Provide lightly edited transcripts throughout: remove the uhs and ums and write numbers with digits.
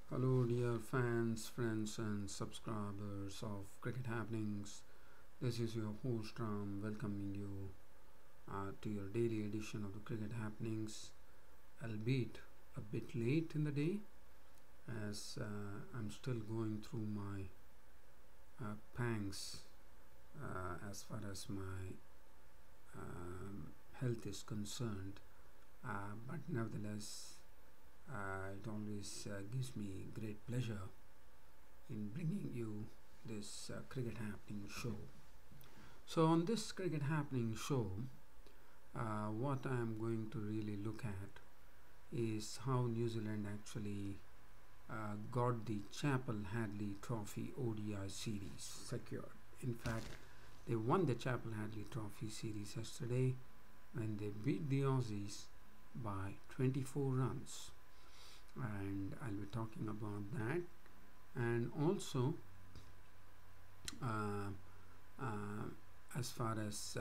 Hello, dear fans, friends, and subscribers of Cricket Happenings. This is your host Ram welcoming you to your daily edition of the Cricket Happenings, albeit a bit late in the day, as I'm still going through my pangs as far as my health is concerned. But nevertheless, it always gives me great pleasure in bringing you this cricket happening show. So, on this cricket happening show, what I am going to really look at is how New Zealand actually got the Chappell Hadlee Trophy ODI series secured. In fact, they won the Chappell Hadlee Trophy series yesterday when they beat the Aussies by 24 runs, and I'll be talking about that. And also, uh, uh, as far as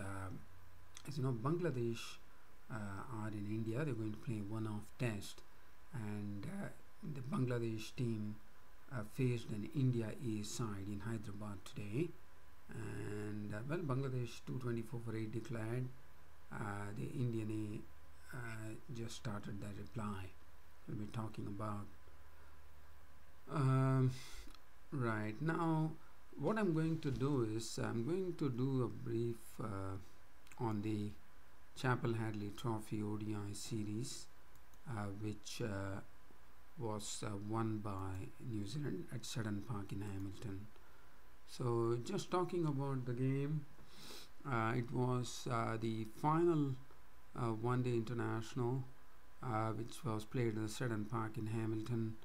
you know, Bangladesh are in India. They're going to play one-off test, and the Bangladesh team faced an India A side in Hyderabad today. And Bangladesh 224 for 8 declared. The Indian A just started their reply. We'll be talking about. Um, right now, what I'm going to do is I'm going to do a brief on the Chappell Hadlee Trophy ODI series, which was won by New Zealand at Seddon Park in Hamilton. So, just talking about the game, it was the final one-day international, which was played at the Seddon Park in Hamilton.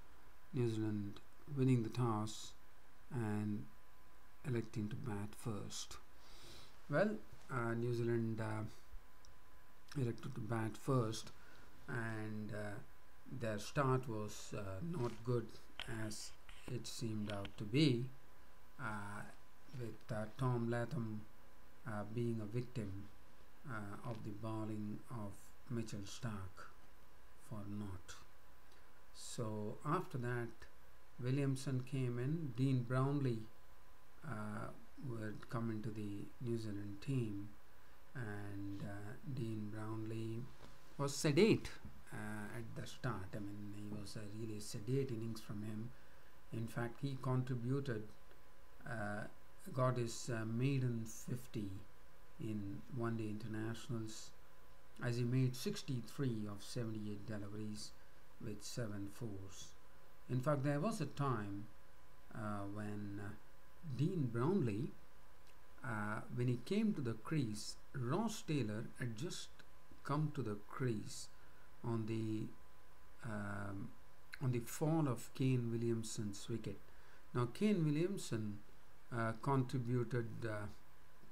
New Zealand winning the toss and electing to bat first. New Zealand elected to bat first, and their start was not good as it seemed out to be, with Tom Latham being a victim of the bowling of Mitchell Starc for naught. So after that, Williamson came in. Dean Brownlee would come into the New Zealand team, and Dean Brownlee was sedate at the start. I mean, he was a really sedate innings from him. In fact, he contributed, got his maiden 50 in one-day internationals, as he made 63 of 78 deliveries with 7 fours. In fact, there was a time when Dean Brownlee, when he came to the crease, Ross Taylor had just come to the crease on the fall of Kane Williamson's wicket. Now, Kane Williamson contributed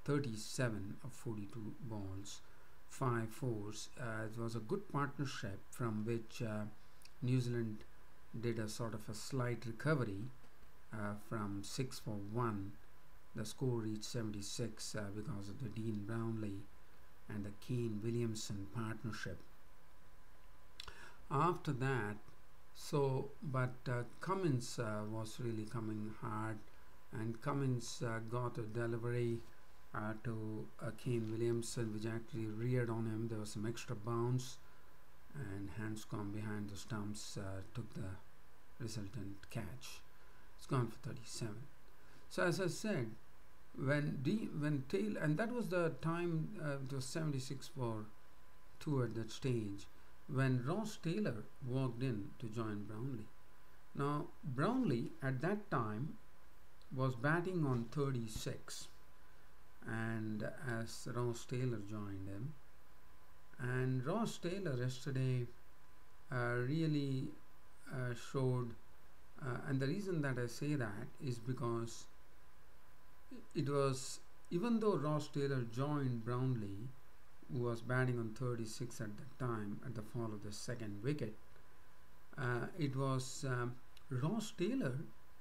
37 of 42 balls, 5 fours. It was a good partnership from which New Zealand did a sort of a slight recovery from 6 for 1. The score reached 76 because of the Dean Brownlee and the Kane Williamson partnership. After that, Cummins was really coming hard, and Cummins got a delivery to Kane Williamson, which actually reared on him. There was some extra bounce, and Hanscom behind the stumps took the resultant catch. It's gone for 37. So as I said, when Taylor, and that was the time, it was 76 for 2 at that stage, when Ross Taylor walked in to join Brownlee. Now, Brownlee at that time was batting on 36, and as Ross Taylor joined him, and Ross Taylor yesterday really showed, and the reason that I say that is because it was, even though Ross Taylor joined Brownlee, who was batting on 36 at that time at the fall of the second wicket, it was Ross Taylor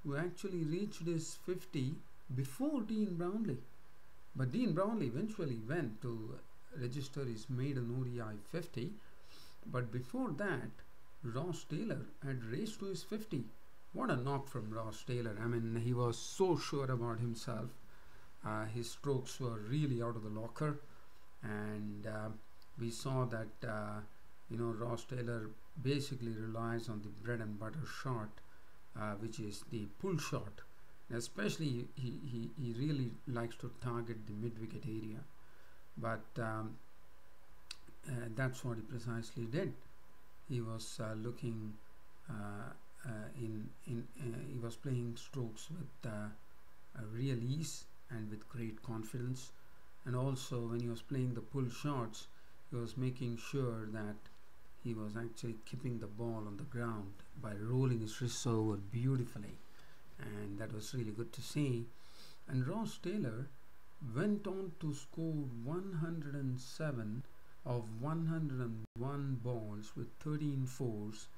who actually reached his 50 before Dean Brownlee. But Dean Brownlee eventually went to register his maiden ODI 50, but before that, Ross Taylor had raced to his 50. What a knock from Ross Taylor. I mean, he was so sure about himself. His strokes were really out of the locker, and we saw that Ross Taylor basically relies on the bread and butter shot, which is the pull shot. Especially, he really likes to target the mid-wicket area, but that's what he precisely did. He was looking he was playing strokes with a real ease and with great confidence, and also when he was playing the pull shots, he was making sure that he was actually keeping the ball on the ground by rolling his wrists over beautifully, and that was really good to see. And Ross Taylor went on to score 107 of 101 balls with 13 fours,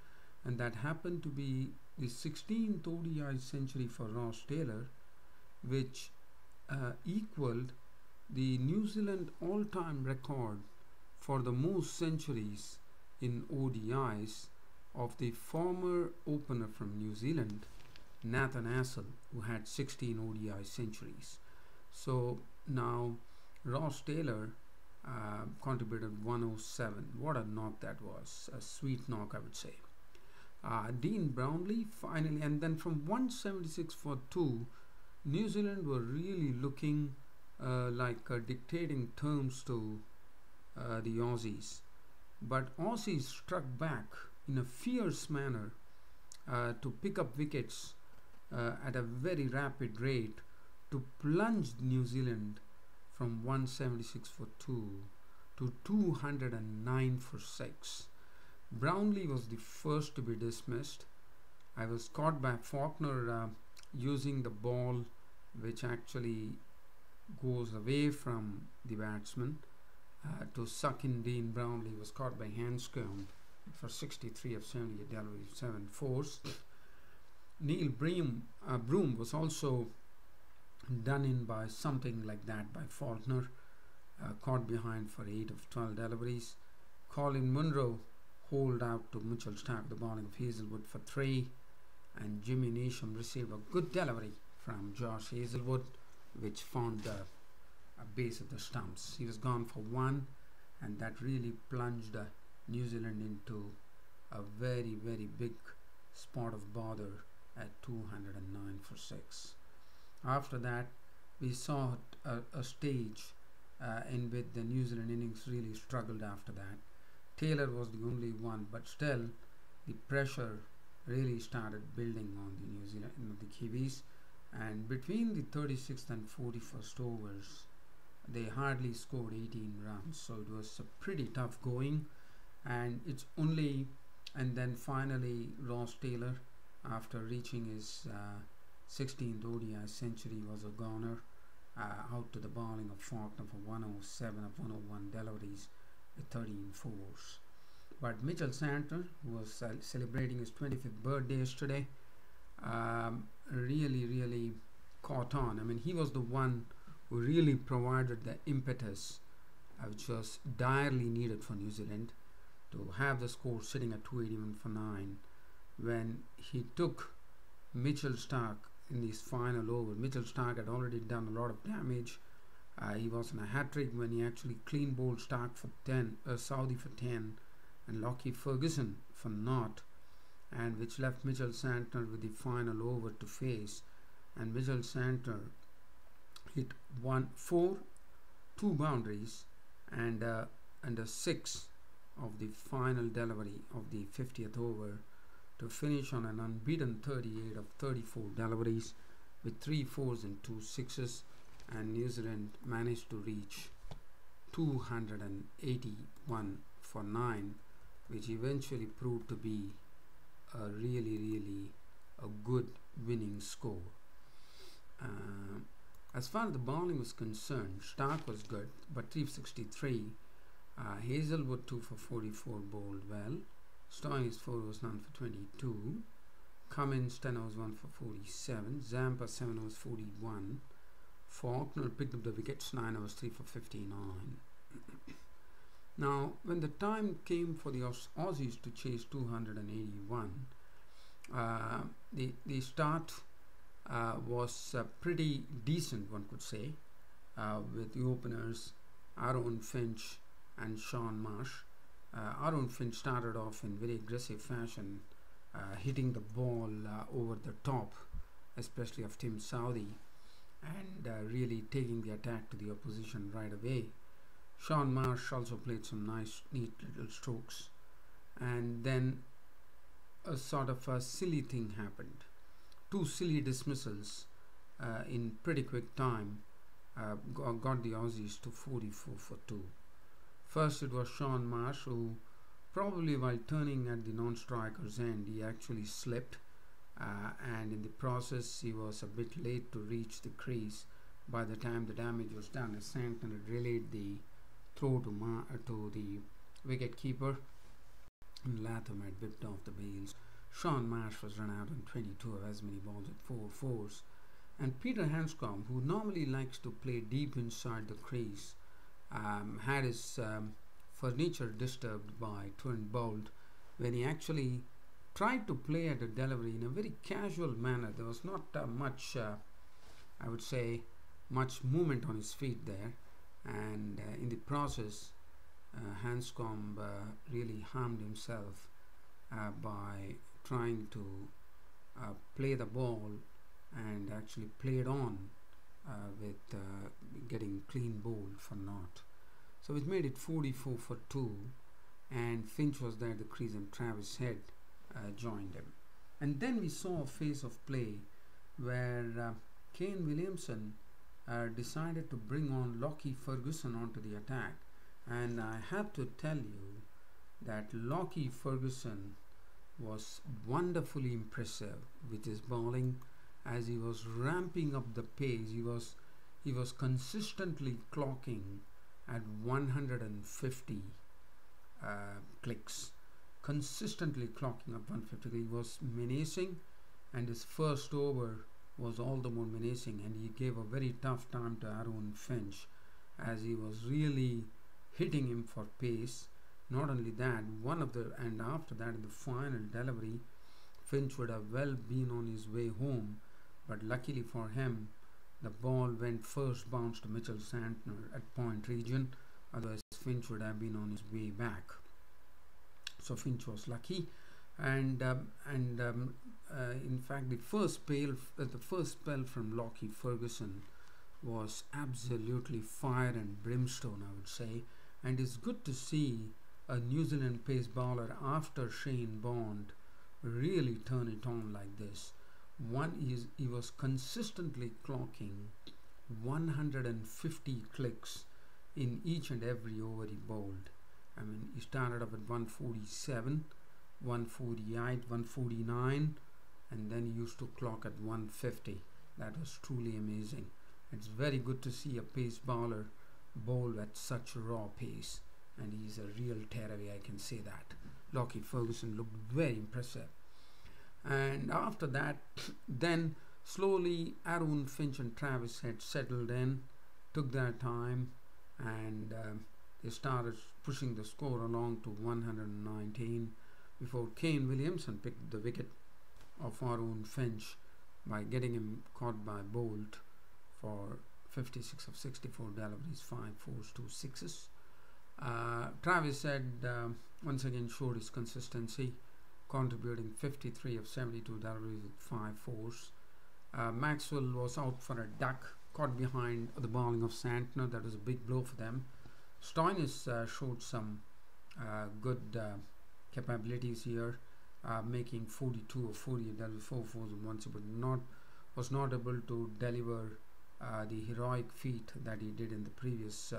and that happened to be the 16th ODI century for Ross Taylor, which equaled the New Zealand all-time record for the most centuries in ODIs of the former opener from New Zealand, Nathan Astle, who had 16 ODI centuries. So now Ross Taylor contributed 107. What a knock that was. A sweet knock, I would say. Dean Brownlee finally, and then from 176 for 2, New Zealand were really looking like dictating terms to the Aussies. But Aussies struck back in a fierce manner to pick up wickets at a very rapid rate to plunge New Zealand from 176 for 2 to 209 for 6. Brownlee was the first to be dismissed. I was caught by Faulkner using the ball which actually goes away from the batsman to suck in Dean Brownlee. Was caught by Hanscom for 63 of 78 deliveries, 7 fours. Neil Broom was also done in by something like that by Faulkner, caught behind for 8 of 12 deliveries. Colin Munro holed out to Mitchell Starc, the bowling of Hazelwood, for 3, and Jimmy Neesham received a good delivery from Josh Hazelwood, which found the base of the stumps. He was gone for 1, and that really plunged New Zealand into a very, very big spot of bother at 209 for 6. After that, we saw a stage in which the New Zealand innings really struggled after that. Taylor was the only one, but still the pressure really started building on the New Zealand, the Kiwis, and between the 36th and 41st overs, they hardly scored 18 runs, so it was a pretty tough going. And then finally Ross Taylor, after reaching his 16th ODI century, was a goner, out to the bowling of Faulkner for 107 of 101 deliveries with 13 fours. But Mitchell Santner, who was celebrating his 25th birthday yesterday, really caught on. I mean, he was the one who really provided the impetus, which was direly needed for New Zealand to have the score sitting at 281 for 9 when he took Mitchell Starc in his final over. Mitchell Starc had already done a lot of damage. He was in a hat-trick when he actually clean bowled Starc for 10, Southee for 10, and Lockie Ferguson for naught, and which left Mitchell Santner with the final over to face. And Mitchell Santner hit 4, 2 boundaries, and a 6 of the final delivery of the 50th over to finish on an unbeaten 38 of 34 deliveries with 3 fours and 2 sixes, and New Zealand managed to reach 281 for 9, which eventually proved to be a really a good winning score. As far as the bowling was concerned, Starc was good, but 363. Hazelwood 2 for 44 bowled well. Stoinis 4 overs none for 22. Cummins 10 overs 1 for 47. Zampa 7 overs 41. Faulkner picked up the wickets 9 overs 3 for 59. Now, when the time came for the Aussies to chase 281, the start was pretty decent, one could say, with the openers Aaron Finch and Sean Marsh. Aaron Finch started off in very aggressive fashion, hitting the ball over the top, especially of Tim Southey, and really taking the attack to the opposition right away. Sean Marsh also played some nice, neat little strokes, and then a sort of a silly thing happened. Two silly dismissals in pretty quick time got the Aussies to 44 for 2. First, it was Sean Marsh who, probably while turning at the non-striker's end, he actually slipped, and in the process he was a bit late to reach the crease. By the time the damage was done, as Santner had relayed the throw to the wicket keeper, and Latham had whipped off the bails. Sean Marsh was run out on 22 of as many balls at 4 4s, and Peter Hanscom, who normally likes to play deep inside the crease, had his furniture disturbed by twin bowled when he actually tried to play at a delivery in a very casual manner. There was not much, I would say, much movement on his feet there, and in the process, Hanscom really harmed himself by trying to play the ball and actually played on with getting clean bowled for naught. So it made it 44 for 2, and Finch was there at the crease and Travis Head joined him. And then we saw a phase of play where Kane Williamson decided to bring on Lockie Ferguson onto the attack, and I have to tell you that Lockie Ferguson was wonderfully impressive with his bowling. As he was ramping up the pace, he was consistently clocking at 150 clicks, consistently clocking up 150. He was menacing, and his first over was all the more menacing, and he gave a very tough time to Aaron Finch as he was really hitting him for pace. Not only that, and after that, in the final delivery, Finch would have well been on his way home, but luckily for him, the ball went first bounce to Mitchell Santner at point region. Otherwise, Finch would have been on his way back. So Finch was lucky, and in fact, the first spell from Lockie Ferguson was absolutely fire and brimstone, I would say, and it's good to see a New Zealand pace bowler after Shane Bond really turn it on like this. He was consistently clocking 150 clicks in each and every over he bowled. I mean, he started off at 147, 148, 149, and then he used to clock at 150. That was truly amazing. It's very good to see a pace bowler bowl at such raw pace, and he's a real tearaway, I can say that. Lockie Ferguson looked very impressive. And after that, then slowly Aaron Finch and Travis had settled in, took their time, and they started pushing the score along to 119 before Kane Williamson picked the wicket of Aaron Finch by getting him caught by Bolt for 56 of 64 deliveries, 5 4s, 2 6s. Travis had once again showed his consistency, contributing 53 of 72 deliveries with 5 4s. Maxwell was out for a duck, caught behind the bowling of Santner. That was a big blow for them. Stoinis showed some good capabilities here, making 42 of 48 deliveries, 4 4s and 1 6, but was not able to deliver the heroic feat that he did in the previous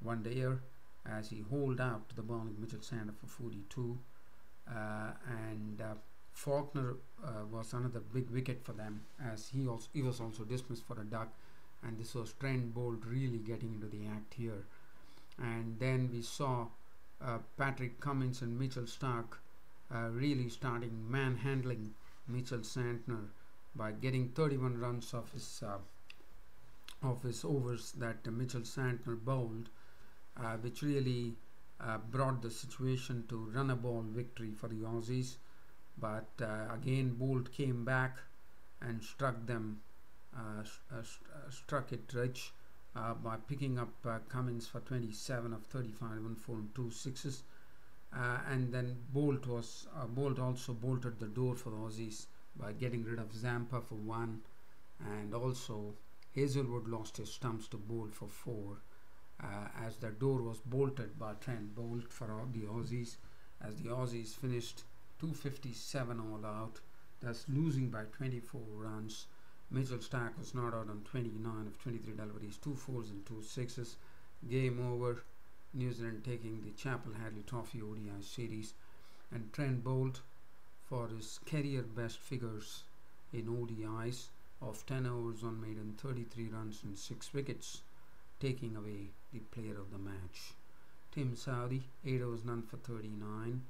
one-dayer, as he holed out the bowling Mitchell Santner for 42. And Faulkner was another big wicket for them, as he was also dismissed for a duck, and this was Trent Bolt really getting into the act here. And then we saw Patrick Cummins and Mitchell Starc really starting manhandling Mitchell Santner by getting 31 runs of his overs that Mitchell Santner bowled, which really brought the situation to run a ball victory for the Aussies. but again Bolt came back and struck it rich by picking up Cummins for 27 of 35, 1 4 and 2 sixes. And then Bolt also bolted the door for the Aussies by getting rid of Zampa for 1, and also Hazelwood lost his stumps to Bolt for 4, as the door was bolted by Trent Bolt for the Aussies, as the Aussies finished 257 all out, thus losing by 24 runs. Mitchell Starc was not out on 29 of 23 deliveries, 2 4s and 2 6s. Game over. New Zealand taking the Chappell Hadlee Trophy ODI series, and Trent Bolt for his career best figures in ODIs of 10 overs, 1 maiden, 33 runs and 6 wickets, taking away the player of the match. Tim Southee, 8 overs, none for 39.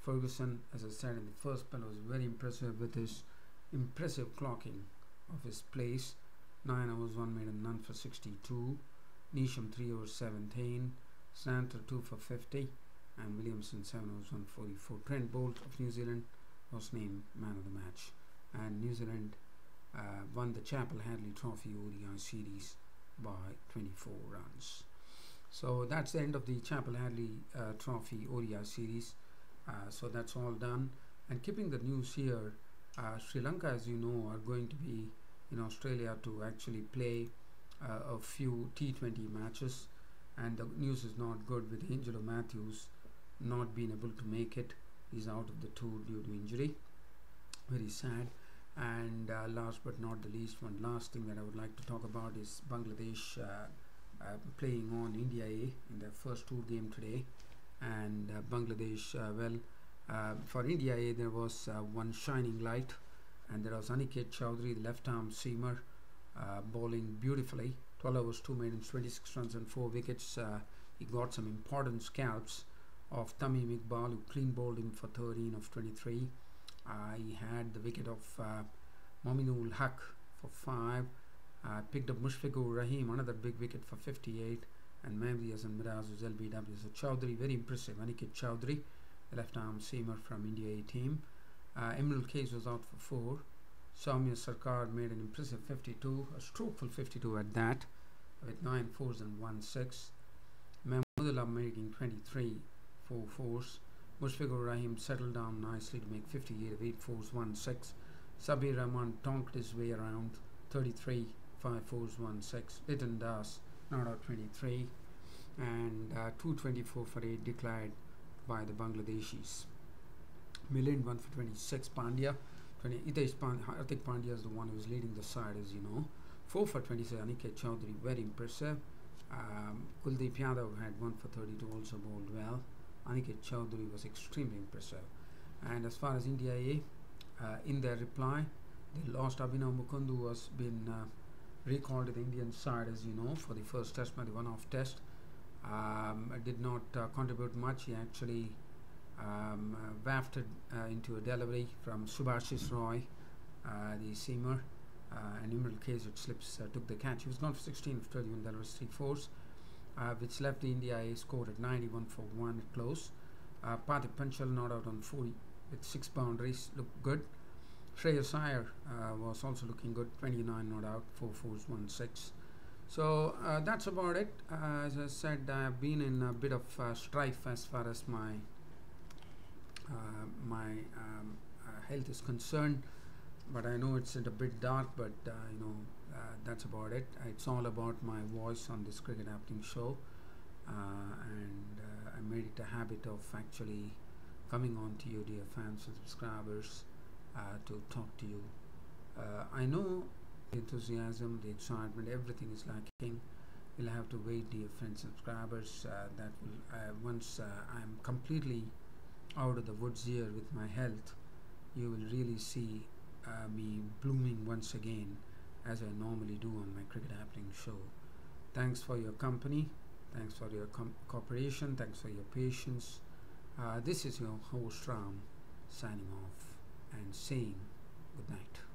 Ferguson, as I said in the first spell, was very impressive with his impressive clocking of his place. 9 overs, 1 maiden, none for 62. Neesham, 3 overs, 17. Santer, 2 for 50. And Williamson, 7 overs, 144. Trent Bolt of New Zealand was named man of the match. And New Zealand won the Chappell Hadlee Trophy ODI series by 24 runs. So that's the end of the Chappell Hadlee Trophy ODI series. So that's all done. And keeping the news here, Sri Lanka, as you know, are going to be in Australia to actually play a few T20 matches, and the news is not good with Angelo Matthews not being able to make it. He's out of the tour due to injury. Very sad. And last but not the least, one last thing that I would like to talk about is Bangladesh playing on India A in their first tour game today. And Bangladesh, for India A there was one shining light, and there was Aniket Chowdhury, the left arm seamer, bowling beautifully. 12 overs, 2 maidens, 26 runs and 4 wickets. He got some important scalps of Tamim Iqbal, who clean bowled him for 13 of 23. He had the wicket of Mominul Haq for 5. Picked up Mushfiqur Rahim, another big wicket for 58. And Mehdi Hasan Miraz was LBW. So Chowdhury, very impressive. Aniket Chowdhury, the left arm seamer from India A team. Imrul Kais was out for 4. Soumya Sarkar made an impressive 52, a strokeful 52 at that, with 9 4s and 1 6. Mahmudullah making 23 4 4s. Mushfiqur Rahim settled down nicely to make 58 of 8 4s, 1 6. Sabir Rahman tonked his way around, 33 5 4s, 1 6. Liton Das not out 23, and 224 for 8 declared by the Bangladeshis. Milind 1 for 26. Pandya, Hardik Pandya is the one who is leading the side, as you know. 4 for 26. Aniket Chowdhury, very impressive. Kuldeep Yadav had 1 for 32, also bowled well. Aniket Chowdhury was extremely impressive. And as far as India A, in their reply, they lost Abhinav Mukund, who was been recalled to the Indian side, as you know, for the first test match, the one-off test. Did not contribute much. He actually wafted into a delivery from Subhashis Roy, the seamer, and Imrul Kais at slips took the catch. He was gone for 16 of 31 deliveries, 3 4s, which left the India A scored at 91 for 1 at close. Parthiv Panchal not out on 40 with 6 boundaries, looked good. Shreyas Iyer was also looking good, 29 not out, 4 4s, 1 6. So that's about it. As I said, I have been in a bit of strife as far as my health is concerned, but I know it's a bit dark, but that's about it. It's all about my voice on this Cricket Happening show, and I made it a habit of actually coming on to you, dear fans and subscribers, to talk to you. I know the enthusiasm, the excitement, everything is lacking. You'll have to wait, dear friends and subscribers. That will once I'm completely out of the woods here with my health, you will really see me blooming once again, as I normally do on my Cricket Happening show. Thanks for your company, thanks for your cooperation, thanks for your patience. This is your host Ram, signing off and saying good night.